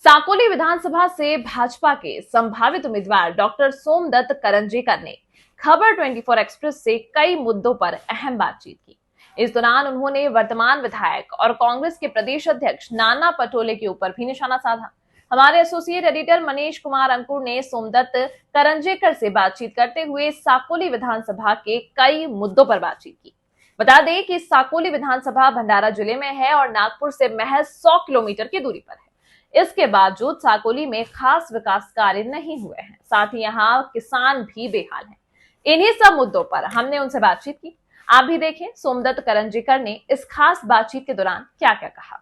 साकोली विधानसभा से भाजपा के संभावित उम्मीदवार डॉक्टर सोमदत्त करंजेकर ने खबर 24 एक्सप्रेस से कई मुद्दों पर अहम बातचीत की। इस दौरान उन्होंने वर्तमान विधायक और कांग्रेस के प्रदेश अध्यक्ष नाना पटोले के ऊपर भी निशाना साधा। हमारे एसोसिएट एडिटर मनीष कुमार अंकुर ने सोमदत्त करंजेकर से बातचीत करते हुए साकोली विधानसभा के कई मुद्दों पर बातचीत की। बता दें कि साकोली विधानसभा भंडारा जिले में है और नागपुर से महज 100 किलोमीटर की दूरी पर है। इसके बावजूद साकोली में खास विकास कार्य नहीं हुए हैं, साथ ही यहाँ किसान भी बेहाल हैं। इन्हीं सब मुद्दों पर हमने उनसे बातचीत की। आप भी देखें सोमदत्त करंजेकर ने इस खास बातचीत के दौरान क्या क्या कहा।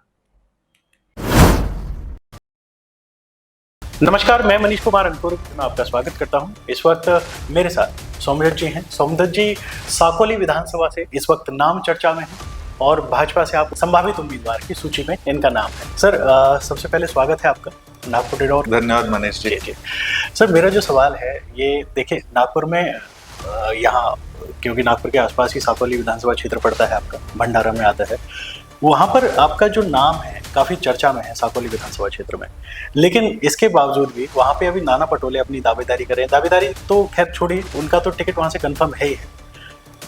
नमस्कार, मैं मनीष कुमार अंकुर, मैं आपका स्वागत करता हूं। इस वक्त मेरे साथ सोमदत्त जी हैं। सोमदत्त जी साकोली विधानसभा से इस वक्त नाम चर्चा में हैं और भाजपा से आप संभावित उम्मीदवार की सूची में इनका नाम है। सर, सबसे पहले स्वागत है आपका नागपुर। और धन्यवाद मनीष जी। सर, मेरा जो सवाल है ये देखिए, नागपुर में यहाँ क्योंकि नागपुर के आसपास ही साकोली विधानसभा क्षेत्र पड़ता है, आपका भंडारा में आता है, वहाँ पर आपका जो नाम है काफ़ी चर्चा में है साकोली विधानसभा क्षेत्र में। लेकिन इसके बावजूद भी वहाँ पे अभी नाना पटोले अपनी दावेदारी कर रहे हैं। दावेदारी तो खैर छोड़िए, उनका तो टिकट वहाँ से कंफर्म है ही है।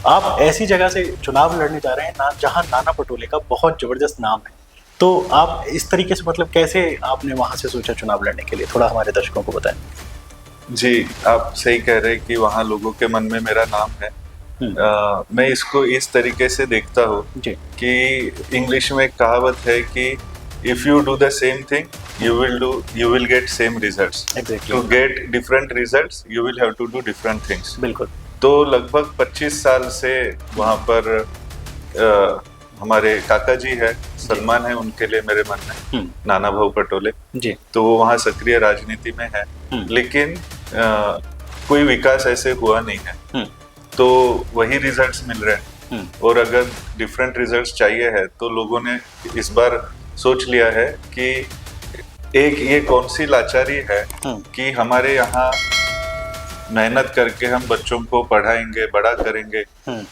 आप ऐसी जगह से चुनाव लड़ने जा रहे हैं जहाँ नाना पटोले का बहुत जबरदस्त नाम है, तो आप इस तरीके से मतलब कैसे आपने वहाँ से सोचा चुनाव लड़ने के लिए, थोड़ा हमारे दर्शकों को बताएं। जी, आप सही कह रहे हैं कि वहाँ लोगों के मन में मेरा नाम है। मैं इसको इस तरीके से देखता हूँ कि इंग्लिश में एक कहावत है कि if you do the same thing you will get same results. To get different results you will have to do different things. बिल्कुल। तो लगभग 25 साल से वहाँ पर हमारे काका जी है, सलमान है, उनके लिए मेरे मन में नाना भाऊ पटोले जी, तो वो वहाँ सक्रिय राजनीति में है। लेकिन कोई विकास ऐसे हुआ नहीं है, तो वही रिजल्ट्स मिल रहे हैं। और अगर डिफरेंट रिजल्ट्स चाहिए है तो लोगों ने इस बार सोच लिया है कि एक ये कौन सी लाचारी है कि हमारे यहाँ मेहनत करके हम बच्चों को पढ़ाएंगे, बड़ा करेंगे,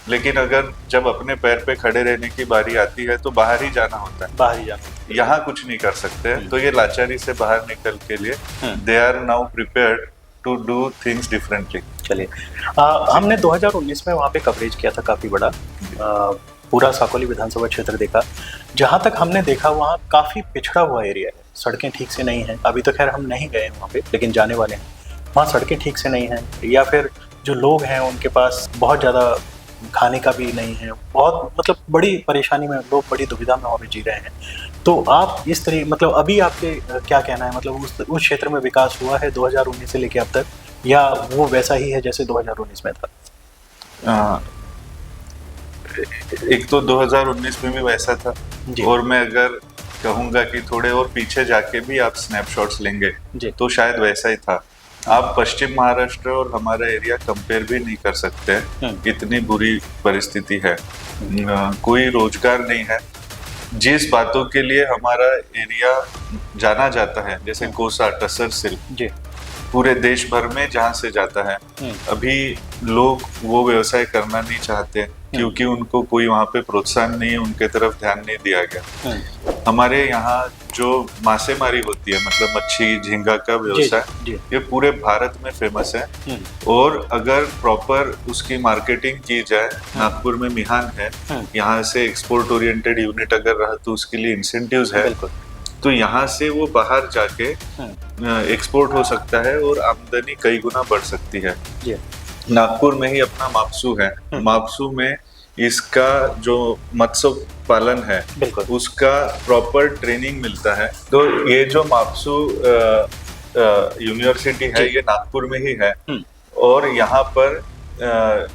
लेकिन अगर जब अपने पैर पे खड़े रहने की बारी आती है तो बाहर ही जाना होता है, बाहर ही जाना, यहाँ कुछ नहीं कर सकते। तो ये लाचारी से बाहर निकल के लिए they are now prepared to do things differently. चलिए, हमने 2019 में वहाँ पे कवरेज किया था काफ़ी बड़ा, पूरा साकोली विधानसभा क्षेत्र देखा। जहाँ तक हमने देखा वहाँ काफ़ी पिछड़ा हुआ एरिया है, सड़कें ठीक से नहीं हैं। अभी तो खैर हम नहीं गए वहाँ पे, लेकिन जाने वाले हैं। वहाँ सड़कें ठीक से नहीं हैं, या फिर जो लोग हैं उनके पास बहुत ज़्यादा खाने का भी नहीं है। बहुत मतलब बड़ी परेशानी में लोग, बड़ी दुविधा में वहाँ पे जी रहे हैं। तो आप इस तरह मतलब अभी आपके क्या कहना है, मतलब उस क्षेत्र में विकास हुआ है 2019 से लेके अब तक, या वो वैसा ही है जैसे 2019 में था? एक तो 2019 में भी वैसा था, और मैं अगर कहूँगा कि थोड़े और पीछे जाके भी आप स्नैपशॉट्स लेंगे तो शायद वैसा ही था। आप पश्चिम महाराष्ट्र और हमारा एरिया कंपेयर भी नहीं कर सकते, इतनी बुरी परिस्थिति है। कोई रोजगार नहीं है। जिस बातों के लिए हमारा एरिया जाना जाता है, जैसे कोसा, टसर सिल्क, पूरे देश भर में जहाँ से जाता है, अभी लोग वो व्यवसाय करना नहीं चाहते क्योंकि उनको कोई वहाँ पे प्रोत्साहन नहीं है, उनके तरफ ध्यान नहीं दिया गया। हमारे यहाँ जो मासेमारी होती है, मतलब मच्छी झींगा का व्यवसाय, ये पूरे भारत में फेमस है। और अगर प्रॉपर उसकी मार्केटिंग की जाए, नागपुर में मिहान है, यहाँ से एक्सपोर्ट ओरिएंटेड यूनिट अगर रहा तो उसके लिए इंसेंटिव्स है, तो यहाँ से वो बाहर जाके एक्सपोर्ट हो सकता है और आमदनी कई गुना बढ़ सकती है। नागपुर में ही अपना मापसू है, मापसू में इसका जो मत्स्य पालन है उसका प्रॉपर ट्रेनिंग मिलता है। तो ये जो मापसू यूनिवर्सिटी है ये नागपुर में ही है, और यहाँ पर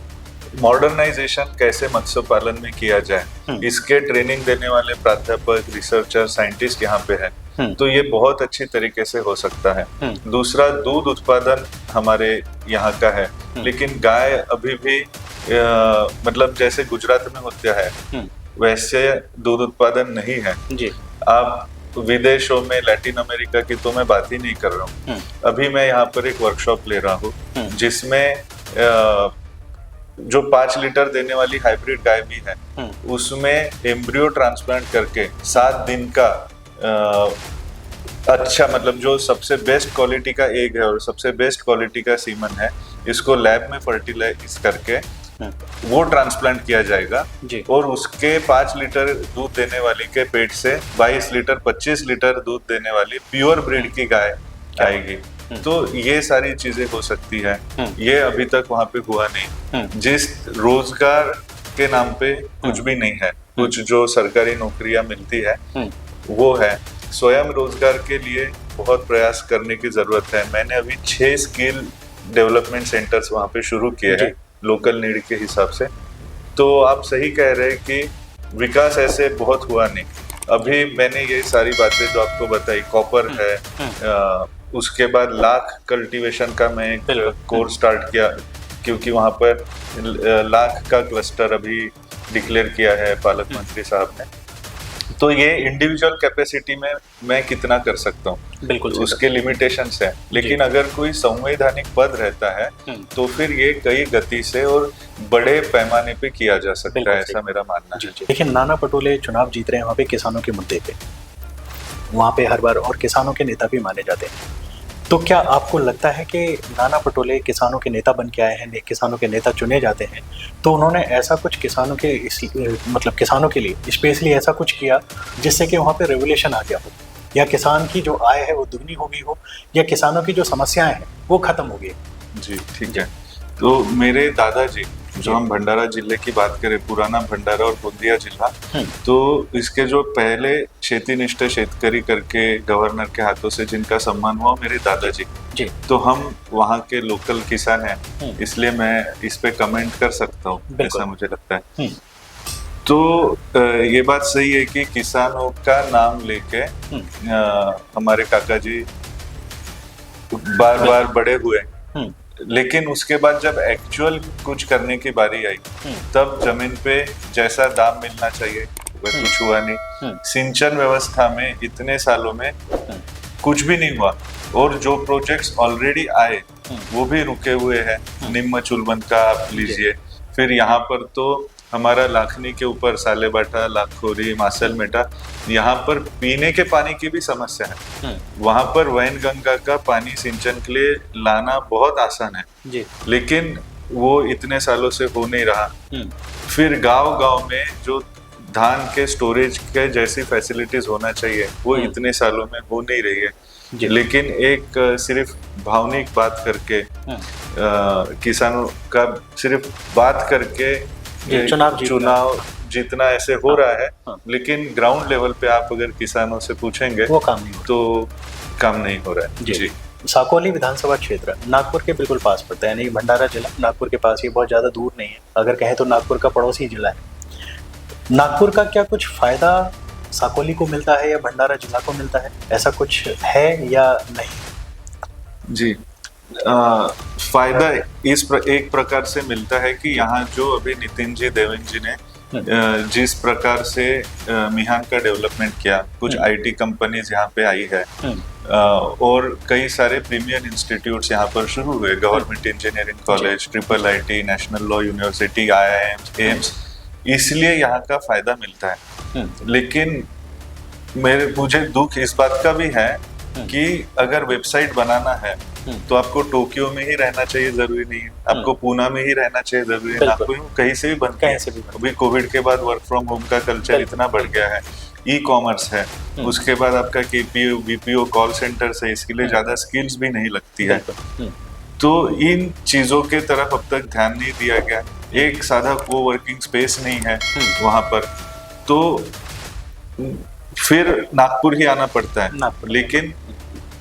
मॉडर्नाइजेशन कैसे मत्स्य पालन में किया जाए इसके ट्रेनिंग देने वाले प्राध्यापक, रिसर्चर, साइंटिस्ट यहाँ पे है। तो ये बहुत अच्छी तरीके से हो सकता है। दूसरा, दूध उत्पादन हमारे यहाँ का है, लेकिन गाय अभी भी मतलब जैसे गुजरात में होता है वैसे दूध उत्पादन नहीं है। आप विदेशों में, लैटिन अमेरिका की तो मैं बात ही नहीं कर रहा हूँ। अभी मैं यहाँ पर एक वर्कशॉप ले रहा हूँ जिसमें जो 5 लीटर देने वाली हाइब्रिड गाय भी है, उसमें एम्ब्रियो ट्रांसप्लांट करके 7 दिन का अच्छा, मतलब जो सबसे बेस्ट क्वालिटी का एग है और सबसे बेस्ट क्वालिटी का सीमन है, इसको लैब में फर्टिलाइज करके वो ट्रांसप्लांट किया जाएगा जी। और उसके 5 लीटर दूध देने वाली के पेट से 22 लीटर 25 लीटर दूध देने वाली प्योर ब्रीड की गाय आएगी। तो ये सारी चीजें हो सकती है। ये अभी तक वहां पे हुआ नहीं। जिस रोजगार के नाम पे कुछ भी नहीं है, कुछ जो सरकारी नौकरियां मिलती है वो है, स्वयं रोजगार के लिए बहुत प्रयास करने की जरूरत है। मैंने अभी 6 स्किल डेवलपमेंट सेंटर्स वहां पे शुरू किए हैं लोकल नीड के हिसाब से। तो आप सही कह रहे हैं कि विकास ऐसे बहुत हुआ नहीं। अभी मैंने ये सारी बातें जो आपको बताई, कॉपर है, उसके बाद लाख कल्टीवेशन का मैं एक कोर्स स्टार्ट किया, क्योंकि वहाँ पर लाख का क्लस्टर अभी डिक्लेयर किया है पालक मंत्री साहब ने। तो ये इंडिविजुअल कैपेसिटी में मैं कितना कर सकता हूँ, बिल्कुल उसके लिमिटेशंस है। लेकिन अगर कोई संवैधानिक पद रहता है तो फिर ये कई गति से और बड़े पैमाने पे किया जा सकता है, ऐसा मेरा मानना है। लेकिन नाना पटोले चुनाव जीत रहे हैं वहाँ पे किसानों के मुद्दे पे, वहाँ पे हर बार, और किसानों के नेता भी माने जाते हैं। तो क्या आपको लगता है कि नाना पटोले किसानों के नेता बन के आए हैं, किसानों के नेता चुने जाते हैं, तो उन्होंने ऐसा कुछ किसानों के मतलब किसानों के लिए स्पेशली ऐसा कुछ किया जिससे कि वहाँ पे रेवोल्यूशन आ गया हो, या किसान की जो आय है वो दुगनी हो गई हो, या किसानों की जो समस्याएं हैं वो खत्म हो गई? जी ठीक है। तो मेरे दादाजी, जो हम भंडारा जिले की बात करें, पुराना भंडारा और गोंदिया जिला, तो इसके जो पहले क्षेत्रनिष्ठ शेतकरी करके गवर्नर के हाथों से जिनका सम्मान हुआ, मेरे दादाजी जी। तो हम वहाँ के लोकल किसान हैं, इसलिए मैं इस पे कमेंट कर सकता हूँ, ऐसा मुझे लगता है। तो ये बात सही है कि किसानों का नाम लेके हमारे काका जी बार बार बड़े हुए, लेकिन उसके बाद जब एक्चुअल कुछ करने की बारी आई, तब जमीन पे जैसा दाम मिलना चाहिए वह कुछ हुआ नहीं। सिंचन व्यवस्था में इतने सालों में कुछ भी नहीं हुआ, और जो प्रोजेक्ट्स ऑलरेडी आए वो भी रुके हुए हैं। निम्न चुलबंद का आप लीजिए, फिर यहाँ पर तो हमारा लाखनी के ऊपर सालेबाटा, लाखोरी, मासलमेटा, यहाँ पर पीने के पानी की भी समस्या है। वहाँ पर वैनगंगा का पानी सिंचन के लिए लाना बहुत आसान है जी, लेकिन वो इतने सालों से हो नहीं रहा। फिर गांव-गांव में जो धान के स्टोरेज के जैसी फैसिलिटीज होना चाहिए, वो इतने सालों में हो नहीं रही है। लेकिन एक सिर्फ भावनिक बात करके, किसानों का सिर्फ बात करके चुनाव जीतना ऐसे हो रहा है, लेकिन ग्राउंड लेवल पे आप अगर किसानों से पूछेंगे वो काम नहीं हो रहा है जी। साकोली विधानसभा क्षेत्र नागपुर के बिल्कुल पास पड़ता है, यानी भंडारा जिला नागपुर के पास ही, बहुत ज्यादा दूर नहीं है, अगर कहें तो नागपुर का पड़ोसी जिला है। नागपुर का क्या कुछ फायदा साकोली को मिलता है या भंडारा जिला को मिलता है, ऐसा कुछ है या नहीं? जी, फायदा एक प्रकार से मिलता है कि यहाँ जो अभी नितिन जी, देवेंद्र जी ने जिस प्रकार से मिहान का डेवलपमेंट किया, कुछ आईटी कंपनीज यहाँ पे आई है, और कई सारे प्रीमियर इंस्टीट्यूट्स यहाँ पर शुरू हुए, government engineering college, triple IT, national law university, IIM, AIIMS, इसलिए यहाँ का फायदा मिलता है। लेकिन मुझे दुख इस बात का भी है कि अगर वेबसाइट बनाना है तो आपको टोक्यो में ही रहना चाहिए, जरूरी नहीं है आपको पूना में ही रहना चाहिए, जरूरी है आपको कहीं से भी बनता है। अभी कोविड के बाद वर्क फ्रॉम होम का कल्चर इतना बढ़ गया है, ई-कॉमर्स है, उसके बाद आपका KPO, BPO, कॉल सेंटर है, इसके लिए ज्यादा स्किल्स भी नहीं लगती है। तो इन चीजों के तरफ अब तक ध्यान नहीं दिया गया। एक साधा कोवर्किंग स्पेस नहीं है वहां पर, तो फिर नागपुर ही आना पड़ता है। लेकिन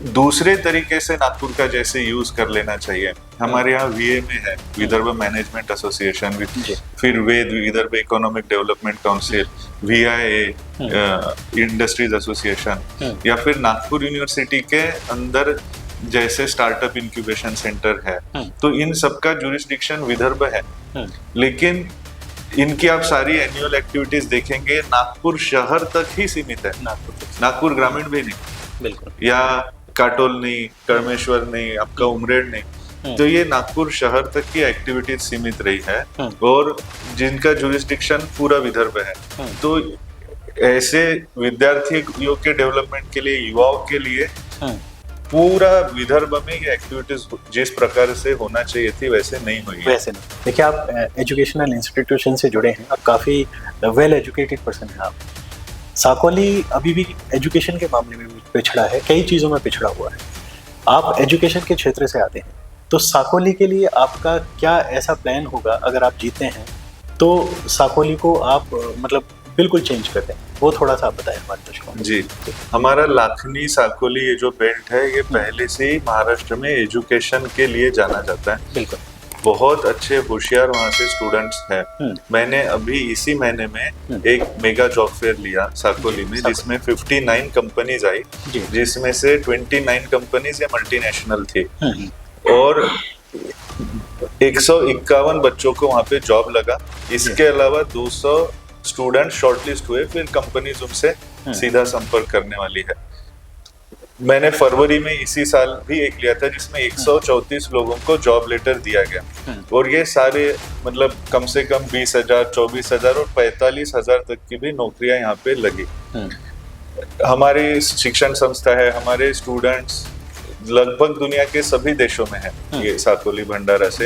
दूसरे तरीके से नागपुर का जैसे यूज कर लेना चाहिए। हमारे यहाँ VMA है, विदर्भ मैनेजमेंट एसोसिएशन, फिर Vidarbha economic development council, VIA industries association, या फिर नागपुर यूनिवर्सिटी के अंदर जैसे स्टार्टअप इंक्यूबेशन सेंटर है। तो इन सबका जुरिस्डिक्शन विदर्भ है, लेकिन इनकी आप सारी एनुअल एक्टिविटीज देखेंगे नागपुर शहर तक ही सीमित है, नागपुर ग्रामीण भी नहीं, बिल्कुल, या काटोल नहीं, कर्मेश्वर नहीं, आपका उमरेड नहीं। तो ये नागपुर शहर तक की एक्टिविटीज सीमित रही है, और जिनका जुरिस्डिक्शन पूरा विदर्भ है। तो ऐसे विद्यार्थियों के डेवलपमेंट के लिए, युवाओं के लिए पूरा विदर्भ में ये एक्टिविटीज जिस प्रकार से होना चाहिए थी वैसे नहीं हुई है। वैसे नहीं। देखिए, आप एजुकेशनल इंस्टीट्यूशन से जुड़े हैं, आप काफ़ी वेल एजुकेटेड पर्सन हैं आप। साकोली अभी भी एजुकेशन के मामले में पिछड़ा है, कई चीज़ों में पिछड़ा हुआ है। आप एजुकेशन के क्षेत्र से आते हैं, तो साकोली के लिए आपका क्या ऐसा प्लान होगा अगर आप जीतते हैं तो साकोली को आप मतलब बिल्कुल चेंज कर दें? वो थोड़ा सा आप बताएं हमारे दर्शकों को। जी, हमारा लाखनी साकोली ये जो बेल्ट है ये पहले से ही महाराष्ट्र में एजुकेशन के लिए जाना जाता है। बिल्कुल, बहुत अच्छे होशियार वहाँ से स्टूडेंट्स हैं। मैंने अभी इसी महीने में एक मेगा जॉब फेयर लिया साकोली में, जिसमें 59 कंपनीज आई, जिसमें से 29 कंपनीज ये मल्टीनेशनल थी और 151 बच्चों को वहाँ पे जॉब लगा। इसके अलावा 200 स्टूडेंट शॉर्टलिस्ट हुए, फिर कंपनीज उनसे सीधा संपर्क करने वाली है। मैंने फरवरी में इसी साल भी एक लिया था जिसमें 134 लोगों को जॉब लेटर दिया गया और ये सारे मतलब कम से कम 20,000, 24,000 और 45,000 तक की भी नौकरियां यहाँ पे लगी। हमारी शिक्षण संस्था है, हमारे स्टूडेंट्स लगभग दुनिया के सभी देशों में है। ये साकोली भंडारा से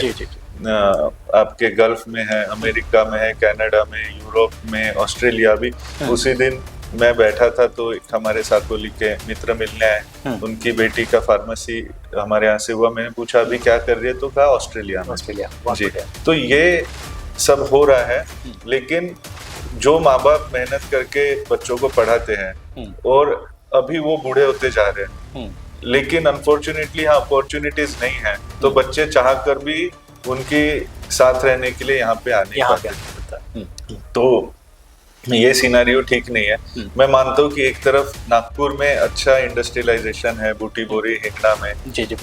आपके गल्फ में है, अमेरिका में है, कनाडा में, यूरोप में, ऑस्ट्रेलिया भी। उसी दिन मैं बैठा था तो एक हमारे साकोली के मित्र मिलने आए, उनकी बेटी का फार्मेसी हमारे यहाँ से हुआ। मैंने पूछा अभी क्या कर रही है, तो कहा ऑस्ट्रेलिया में। ऑस्ट्रेलिया जी, तो ये सब हो रहा है, लेकिन जो माँ बाप मेहनत करके बच्चों को पढ़ाते हैं और अभी वो बूढ़े होते जा रहे हैं, लेकिन अनफॉर्चुनेटली यहाँ अपॉर्चुनिटीज नहीं है, तो बच्चे चाह कर भी उनके साथ रहने के लिए यहाँ पे आने पाते। तो ये सिनेरियो ठीक नहीं है। मैं मानता हूँ कि एक तरफ नागपुर में अच्छा इंडस्ट्रियलाइजेशन है, बूटी बोरी हिंगना में,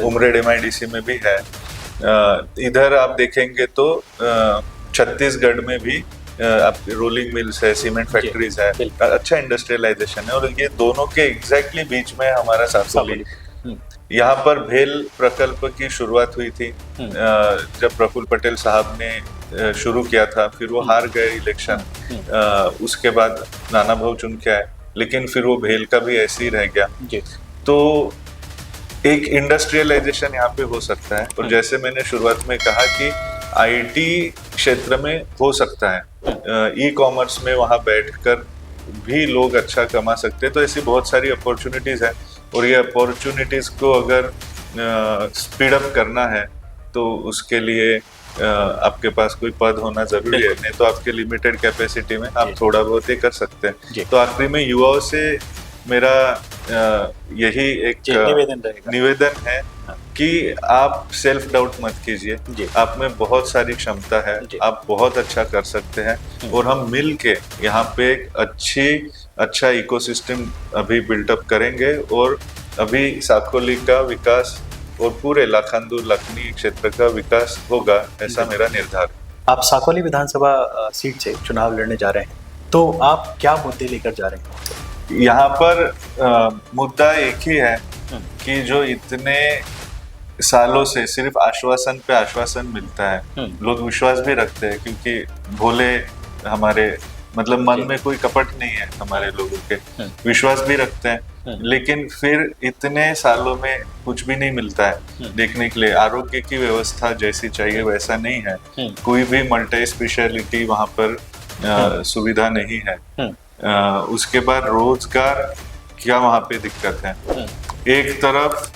उमरेड MIDC में भी है। इधर आप देखेंगे तो छत्तीसगढ़ में भी आप रोलिंग मिल्स है, सीमेंट फैक्ट्रीज है, अच्छा इंडस्ट्रियलाइजेशन है। और ये दोनों के एग्जैक्टली बीच में हमारा साकोली। यहाँ पर भेल प्रकल्प की शुरुआत हुई थी जब प्रफुल्ल पटेल साहब ने शुरू किया था, फिर वो हार गए इलेक्शन, उसके बाद नाना भाऊ चुन के आए, लेकिन फिर वो भेल का भी ऐसे ही रह गया। तो एक इंडस्ट्रियलाइजेशन यहाँ पे हो सकता है। और जैसे मैंने शुरुआत में कहा कि IT क्षेत्र में हो सकता है, ई-कॉमर्स में वहाँ बैठकर भी लोग अच्छा कमा सकते हैं। तो ऐसी बहुत सारी अपॉर्चुनिटीज है और ये अपॉर्चुनिटीज को अगर स्पीड अप करना है तो उसके लिए आपके पास कोई पद होना जरूरी है, नहीं तो आपके लिमिटेड कैपेसिटी में आप थोड़ा बहुत ही कर सकते हैं। तो आखिरी में युवाओं से मेरा यही एक निवेदन है कि आप सेल्फ डाउट मत कीजिए, आप में बहुत सारी क्षमता है, आप बहुत अच्छा कर सकते हैं और हम मिल के यहाँ पे एक अच्छा इकोसिस्टम अभी बिल्डअप करेंगे और अभी साकोली का विकास और पूरे लाखांदूर लखनी क्षेत्र का विकास होगा, ऐसा मेरा निर्धार है। आप साकोली विधानसभा सीट से चुनाव लड़ने जा रहे हैं, तो आप क्या मुद्दे लेकर जा रहे हैं? यहाँ पर मुद्दा एक ही है कि जो इतने सालों से सिर्फ आश्वासन पे आश्वासन मिलता है, लोग विश्वास भी रखते हैं क्योंकि भोले हमारे मतलब मन में कोई कपट नहीं है, हमारे लोगों के विश्वास भी रखते हैं, लेकिन फिर इतने सालों में कुछ भी नहीं मिलता है देखने के लिए। आरोग्य की व्यवस्था जैसी चाहिए वैसा नहीं है, कोई भी मल्टी स्पेशलिटी वहाँ पर सुविधा नहीं है। उसके बाद रोजगार क्या वहाँ पे दिक्कत है, एक तरफ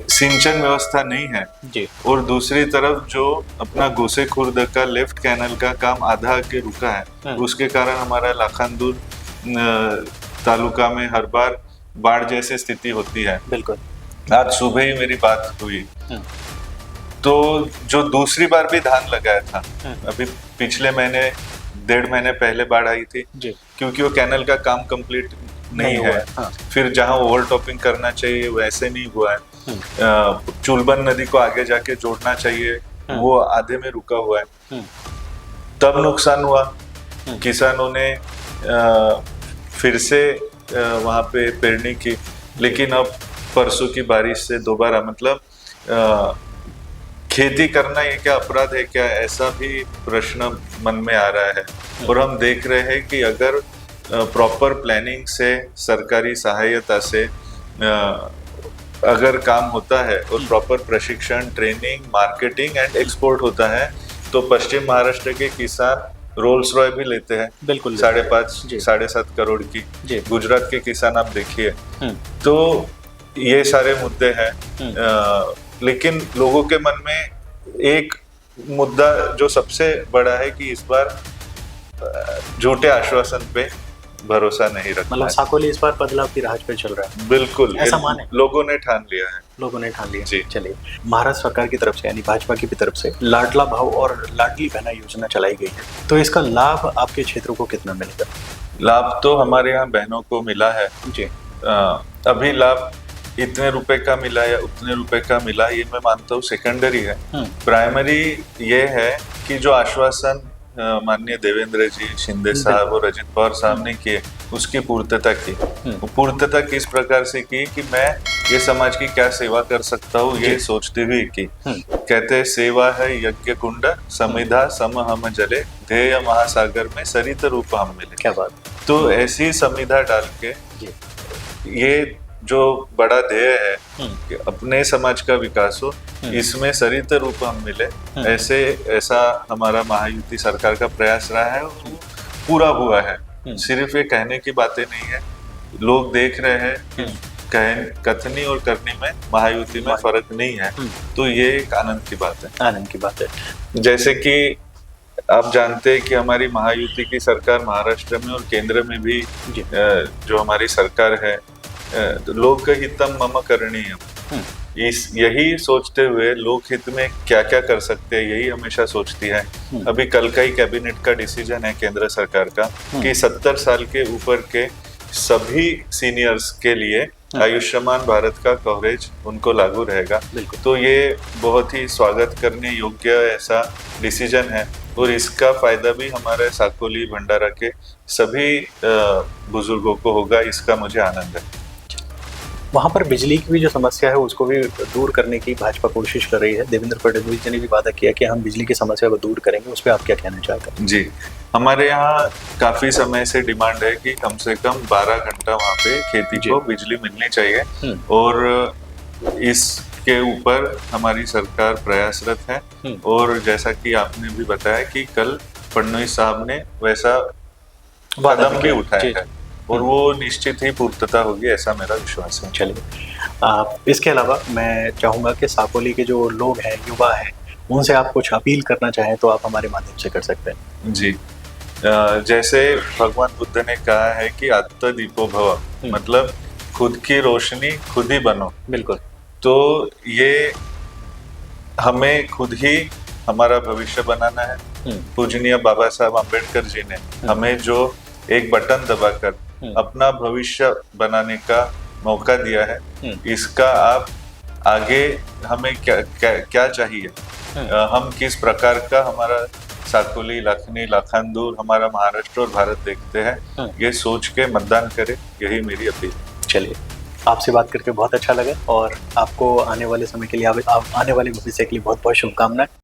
सिंचन व्यवस्था नहीं है और दूसरी तरफ जो अपना गोसे खुर्द का लेफ्ट कैनल का काम आधा के रुका है, उसके कारण हमारा लाखांदूर तालुका में हर बार बाढ़ जैसी स्थिति होती है। बिल्कुल। आज सुबह ही मेरी बात हुई, तो जो दूसरी बार भी धान लगाया था, अभी पिछले महीने 1.5 महीने पहले बाढ़ आई थी क्योंकि वो कैनल का काम कंप्लीट नहीं है। फिर जहां ओवर टॉपिंग करना चाहिए वैसे नहीं हुआ है। चुलबन नदी को आगे जाके जोड़ना चाहिए, वो आधे में रुका हुआ है। तब नुकसान हुआ, किसानों ने फिर से वहां पे पेरनी की, लेकिन अब परसों की बारिश से दोबारा मतलब खेती करना ये क्या अपराध है क्या, ऐसा भी प्रश्न मन में आ रहा है। और हम देख रहे हैं कि अगर प्रॉपर प्लानिंग से, सरकारी सहायता से अगर काम होता है और प्रॉपर प्रशिक्षण, ट्रेनिंग, मार्केटिंग एंड एक्सपोर्ट होता है तो पश्चिम महाराष्ट्र के किसान रोल्स रॉय भी लेते हैं, बिल्कुल 5.5 7.5 करोड़ की। गुजरात के किसान आप देखिए। तो ये सारे मुद्दे हैं, लेकिन लोगों के मन में एक मुद्दा जो सबसे बड़ा है कि इस बार झूठे आश्वासन पे भरोसा नहीं रखना। मतलब साकोली इस बार बदलाव की राह पे चल रहा है। बिल्कुल, ऐसा माने लोगों ने ठान लिया है। लोगों ने ठान लिया। जी। चलिए, महाराष्ट्र सरकार की तरफ से यानी भाजपा की भी तरफ से लाडला भाव और लाडली बहना योजना चलाई गई है, तो इसका लाभ आपके क्षेत्र को कितना मिलेगा? लाभ तो हमारे यहाँ बहनों को मिला है जी। अभी लाभ इतने रुपए का मिला या उतने रुपए का मिला ये मैं मानता हूँ सेकेंडरी है। प्राइमरी ये है कि जो आश्वासन माननीय देवेंद्र जी, शिंदे साहब और अजित पवार साहब ने किए उसकी पूर्तता की। पूर्तता किस प्रकार से की कि मैं ये समाज की क्या सेवा कर सकता हूँ ये सोचते हुए की। कहते हैं सेवा है यज्ञ कुंड, समिधा सम हम जले, ध्येय महासागर में सरित रूप हम मिले। क्या बात। तो ऐसी समिधा डाल के ये जो बड़ा ध्येय है कि अपने समाज का विकास हो, इसमें सरित रूप हम मिले, ऐसा हमारा महायुति सरकार का प्रयास रहा है और पूरा हुआ है। सिर्फ ये कहने की बातें नहीं है, लोग देख रहे हैं कि कथनी और करनी में महायुति में फर्क नहीं है। तो ये एक आनंद की बात है। आनंद की बात है। जैसे कि आप जानते हैं कि हमारी महायुति की सरकार महाराष्ट्र में और केंद्र में भी जो हमारी सरकार है, लोक हितम मम करणीयम, यही सोचते हुए लोक हित में क्या क्या कर सकते हैं यही हमेशा सोचती है। अभी कल का ही कैबिनेट का डिसीजन है केंद्र सरकार का कि 70 साल के ऊपर के सभी सीनियर्स के लिए आयुष्मान भारत का कवरेज उनको लागू रहेगा। तो ये बहुत ही स्वागत करने योग्य ऐसा डिसीजन है और इसका फायदा भी हमारे साकोली भंडारा के सभी बुजुर्गों को होगा, इसका मुझे आनंद है। वहाँ पर बिजली की भी जो समस्या है उसको भी दूर करने की भाजपा कोशिश कर रही है। देवेंद्र फडणवीस जी ने भी वादा किया कि हम बिजली की समस्या को दूर करेंगे, उस पर आप क्या कहना चाहते हैं? जी, हमारे यहाँ काफी समय से डिमांड है कि कम से कम 12 घंटा वहाँ पे खेती को बिजली मिलनी चाहिए और इसके ऊपर हमारी सरकार प्रयासरत है। और जैसा कि आपने भी बताया कि कल फडणवीस साहब ने वैसा कदम भी उठाया है और वो निश्चित ही पूर्तता होगी, ऐसा मेरा विश्वास है। चलिए, इसके अलावा मैं चाहूँगा कि साकोली के जो लोग हैं, युवा हैं, उनसे आप कुछ अपील करना चाहें तो आप हमारे माध्यम से कर सकते हैं। जी, जैसे भगवान बुद्ध ने कहा है कि आत्मदीपो भव, मतलब खुद की रोशनी खुद ही बनो। बिल्कुल। तो ये हमें खुद ही हमारा भविष्य बनाना है। पूजनीय बाबा साहब अम्बेडकर जी ने हमें जो एक बटन दबाकर अपना भविष्य बनाने का मौका दिया है, इसका आप आगे हमें क्या चाहिए, हम किस प्रकार का हमारा साकोली, लाखनी, लाखांदूर, हमारा महाराष्ट्र और भारत देखते हैं, ये सोच के मतदान करें, यही मेरी अपील। चलिए, आपसे बात करके बहुत अच्छा लगा और आपको आने वाले समय के लिए, आने वाले भविष्य के लिए बहुत बहुत शुभकामनाएं।